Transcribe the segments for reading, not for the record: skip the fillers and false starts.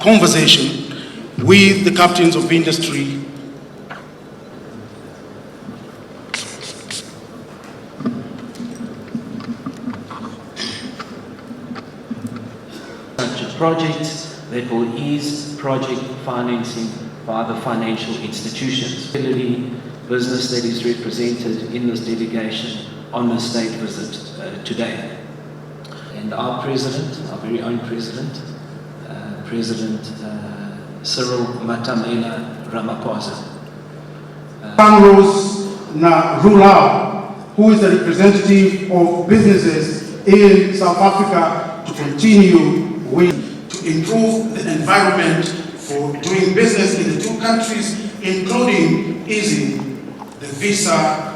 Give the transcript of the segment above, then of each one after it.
conversation with the captains of industry projects that will ease project financing by the financial institutions, particularly business that is represented in this delegation on the state visit today. And our president, our very own president, President Cyril Ramaphosa. Ruto, who is the representative of businesses in South Africa, to continue to improve the environment for doing business in the two countries, including easing the visa.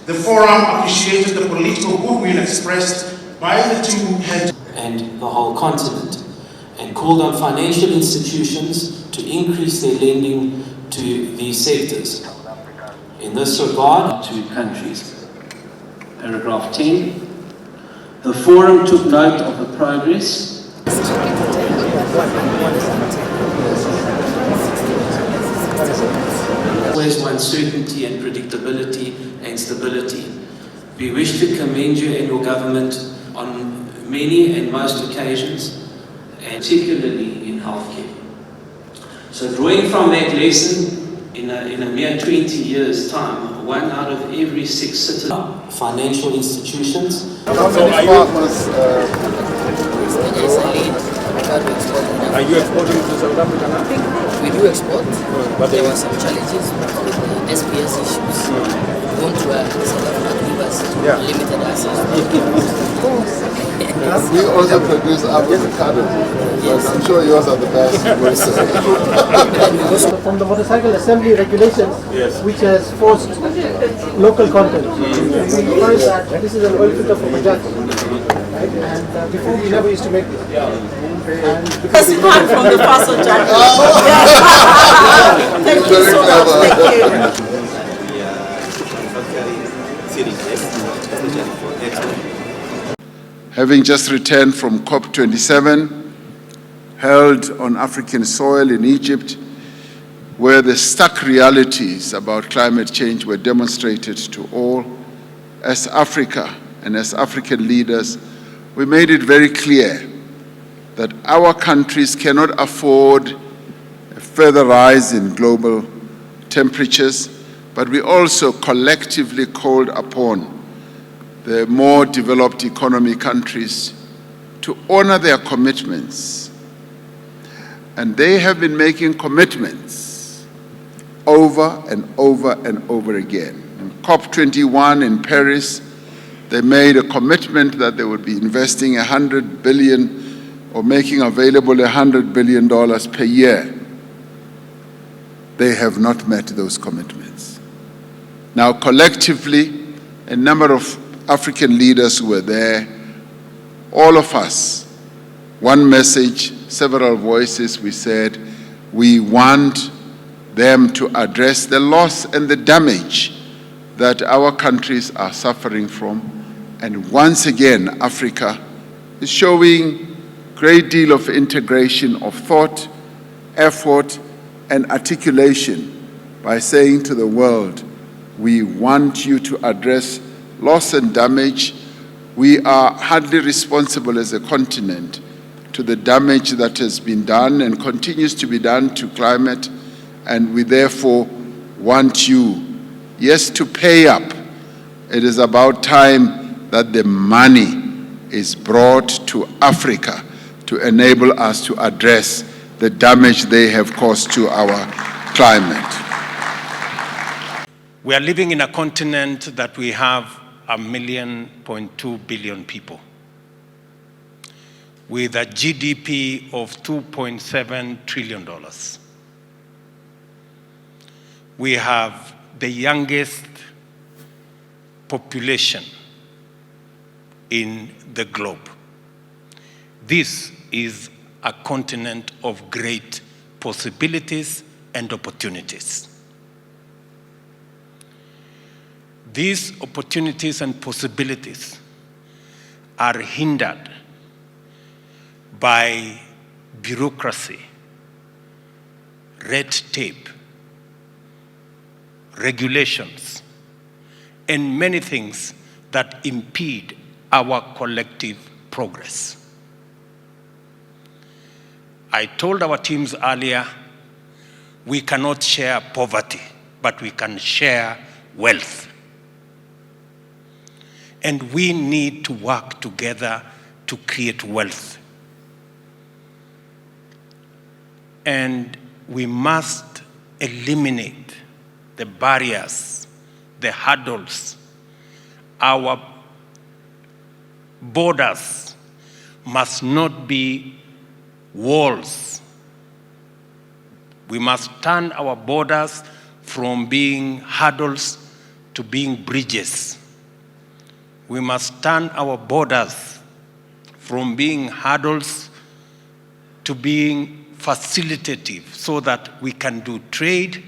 The forum appreciated the political goodwill expressed by the two heads and the whole continent, and called on financial institutions to increase their lending to these sectors. In this regard, two countries. Paragraph 10. The forum took note of the progress always want certainty and predictability and stability. We wish to commend you and your government on many and most occasions, and particularly in healthcare. So drawing from that lesson, in a mere 20 years' time, 1 out of every 6 citizens, financial institutions. Are you exporting to South Africa now? We do export, but there were some challenges with the SPS issues. We want to South Africa give us limited access. We also produce avocado, but I'm sure yours are the best. From the motorcycle assembly regulations, which has forced local content. This is an oil filter for Punjab. And before we never used to make it. That's part from the passenger. Thank you so much. Thank you. Having just returned from COP27, held on African soil in Egypt, where the stark realities about climate change were demonstrated to all, as Africa and as African leaders, we made it very clear that our countries cannot afford a further rise in global temperatures, but we also collectively called upon the more developed economy countries to honor their commitments. And they have been making commitments over and over and over again. In COP21 in Paris, they made a commitment that they would be investing $100 billion or making available $100 billion per year. They have not met those commitments. Now, collectively, a number of African leaders who were there, all of us, one message, several voices, we said, we want them to address the loss and the damage that our countries are suffering from. And once again, Africa is showing a great deal of integration of thought, effort, and articulation by saying to the world, we want you to address loss and damage. We are hardly responsible as a continent to the damage that has been done and continues to be done to climate, and we therefore want you, yes, to pay up. It is about time that the money is brought to Africa to enable us to address the damage they have caused to our climate. We are living in a continent that we have 1.2 billion people, with a GDP of $2.7 trillion. We have the youngest population in the globe. This is a continent of great possibilities and opportunities. These opportunities and possibilities are hindered by bureaucracy, red tape, regulations, and many things that impede our collective progress. I told our teams earlier, we cannot share poverty, but we can share wealth. And we need to work together to create wealth. And we must eliminate the barriers, the hurdles. Our borders must not be walls. We must turn our borders from being hurdles to being bridges. We must turn our borders from being hurdles to being facilitative so that we can do trade,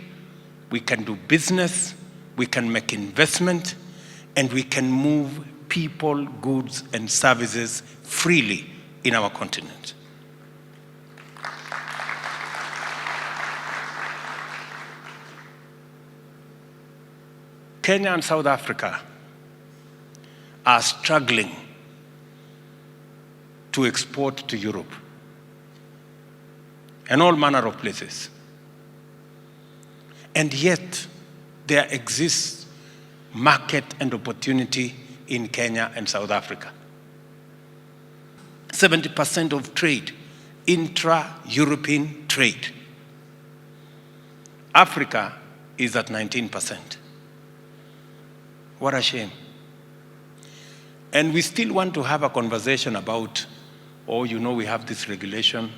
we can do business, we can make investment, and we can move people, goods, and services freely in our continent. Kenya and South Africa are struggling to export to Europe and all manner of places. And yet, there exists market and opportunity in Kenya and South Africa. 70% of trade, intra-European trade. Africa is at 19%. What a shame. And we still want to have a conversation about, oh, you know, we have this regulation,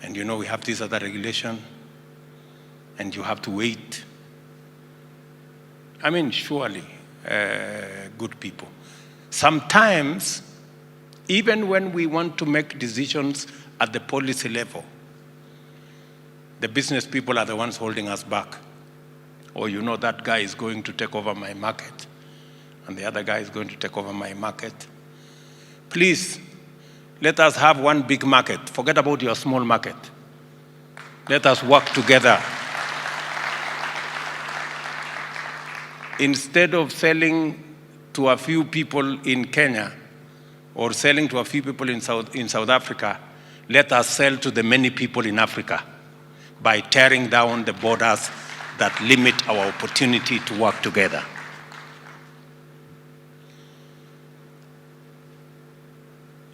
and you know, we have this other regulation, and you have to wait. I mean, surely, good people. Sometimes, even when we want to make decisions at the policy level, the business people are the ones holding us back. Or you know, that guy is going to take over my market, and the other guy is going to take over my market. Please, let us have one big market. Forget about your small market. Let us work together. Instead of selling to a few people in Kenya or selling to a few people in South Africa, let us sell to the many people in Africa by tearing down the borders that limit our opportunity to work together.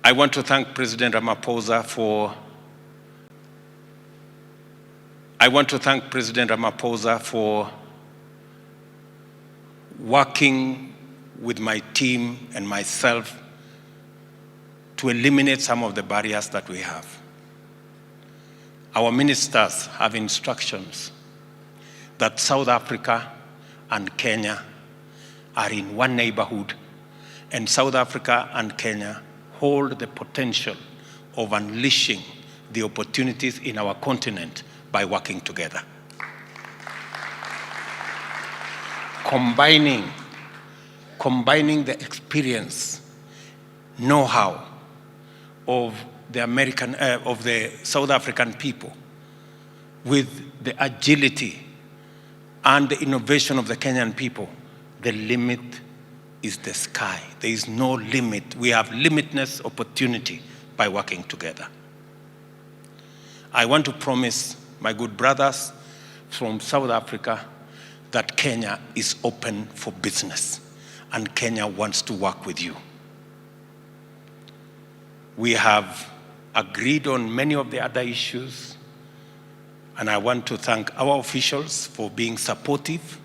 I want to thank President Ramaphosa for working with my team and myself to eliminate some of the barriers that we have. Our ministers have instructions that South Africa and Kenya are in one neighborhood, and South Africa and Kenya hold the potential of unleashing the opportunities in our continent by working together. Combining the experience, know-how of the South African people with the agility and the innovation of the Kenyan people, the limit is the sky. There is no limit. We have limitless opportunity by working together. I want to promise my good brothers from South Africa that Kenya is open for business and Kenya wants to work with you. We have agreed on many of the other issues, and I want to thank our officials for being supportive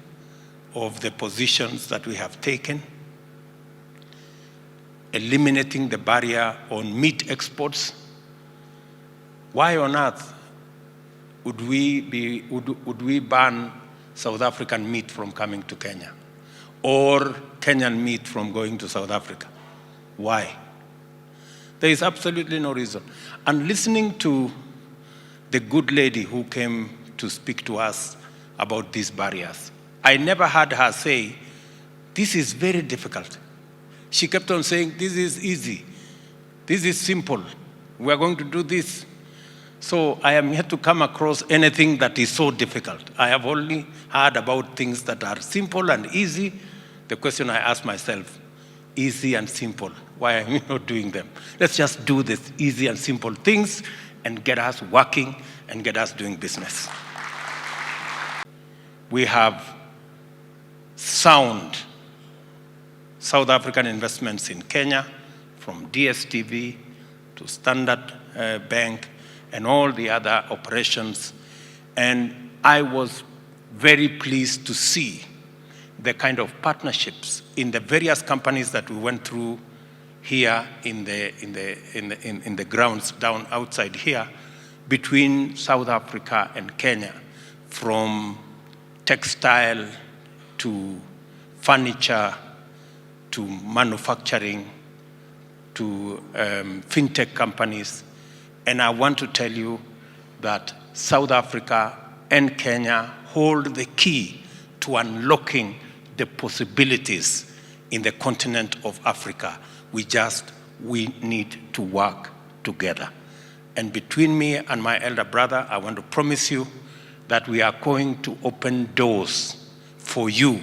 of the positions that we have taken. Eliminating the barrier on meat exports. Why on earth would we ban South African meat from coming to Kenya or Kenyan meat from going to South Africa? Why? There is absolutely no reason. And listening to the good lady who came to speak to us about these barriers, I never heard her say, this is very difficult. She kept on saying, this is easy, this is simple, We are going to do this. So I am here to come across anything that is so difficult. I have only heard about things that are simple and easy. The question I ask myself, easy and simple, why am I not doing them? Let's just do this easy and simple things and get us working and get us doing business. We have sound South African investments in Kenya, from DSTV to Standard Bank and all the other operations. And I was very pleased to see the kind of partnerships in the various companies that we went through here in the grounds down outside here between South Africa and Kenya, from textile to furniture to manufacturing to fintech companies. And I want to tell you that South Africa and Kenya hold the key to unlocking the possibilities in the continent of Africa. We need to work together. And between me and my elder brother, I want to promise you that we are going to open doors for you,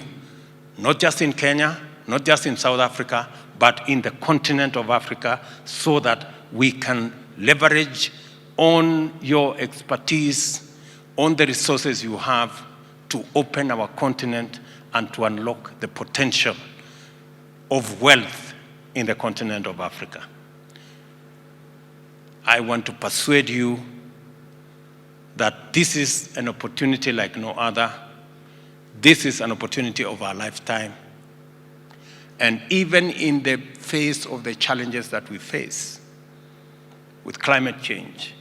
not just in Kenya, not just in South Africa, but in the continent of Africa, so that we can leverage on your expertise, on the resources you have to open our continent and to unlock the potential of wealth in the continent of Africa. I want to persuade you that this is an opportunity like no other. This is an opportunity of our lifetime. And even in the face of the challenges that we face with climate change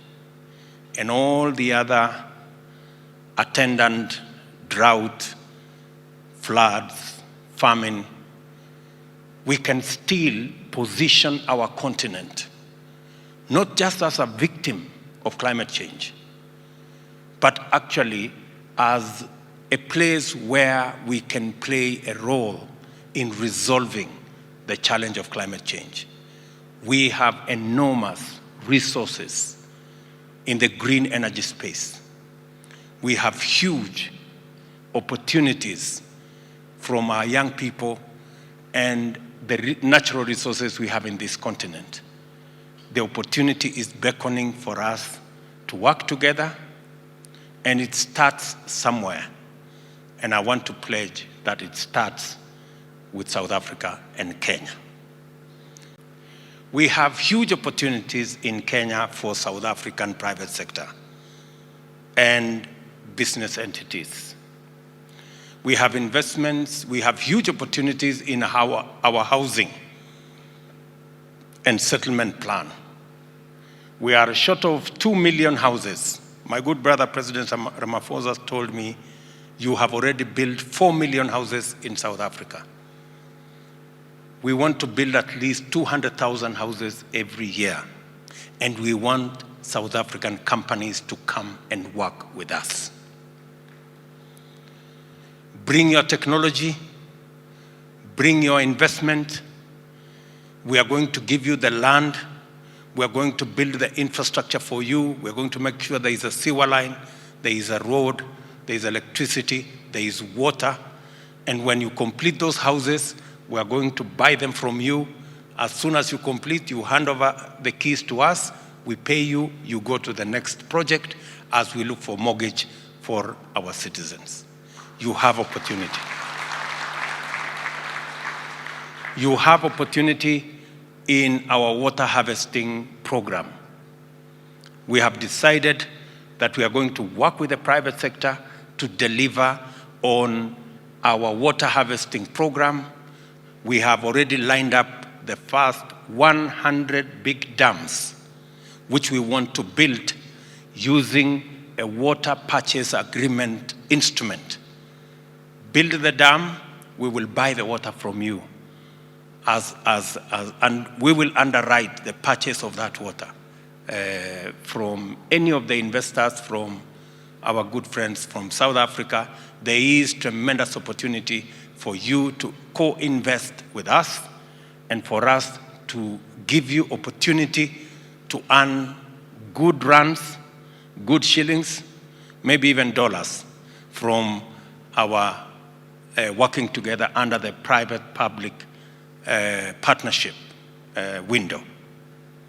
and all the other attendant drought, floods, famine, we can still position our continent not just as a victim of climate change, but actually as a place where we can play a role in resolving the challenge of climate change. We have enormous resources in the green energy space. We have huge opportunities from our young people and the natural resources we have in this continent. The opportunity is beckoning for us to work together, and it starts somewhere. And I want to pledge that it starts with South Africa and Kenya. We have huge opportunities in Kenya for South African private sector and business entities. We have investments, we have huge opportunities in our housing and settlement plan. We are short of 2 million houses. My good brother, President Ramaphosa, told me, you have already built 4 million houses in South Africa. We want to build at least 200,000 houses every year. And we want South African companies to come and work with us. Bring your technology, bring your investment. We are going to give you the land. We are going to build the infrastructure for you. We are going to make sure there is a sewer line, there is a road, there is electricity, there is water. And when you complete those houses, we are going to buy them from you. As soon as you complete, you hand over the keys to us. We pay you, you go to the next project as we look for mortgage for our citizens. You have opportunity. You have opportunity in our water harvesting program. We have decided that we are going to work with the private sector to deliver on our water harvesting program. We have already lined up the first 100 big dams, which we want to build using a water purchase agreement instrument. Build the dam, we will buy the water from you, and we will underwrite the purchase of that water from any of the investors, from our good friends from South Africa. There is tremendous opportunity for you to co-invest with us and for us to give you opportunity to earn good rands, good shillings, maybe even dollars from our working together under the private-public partnership window.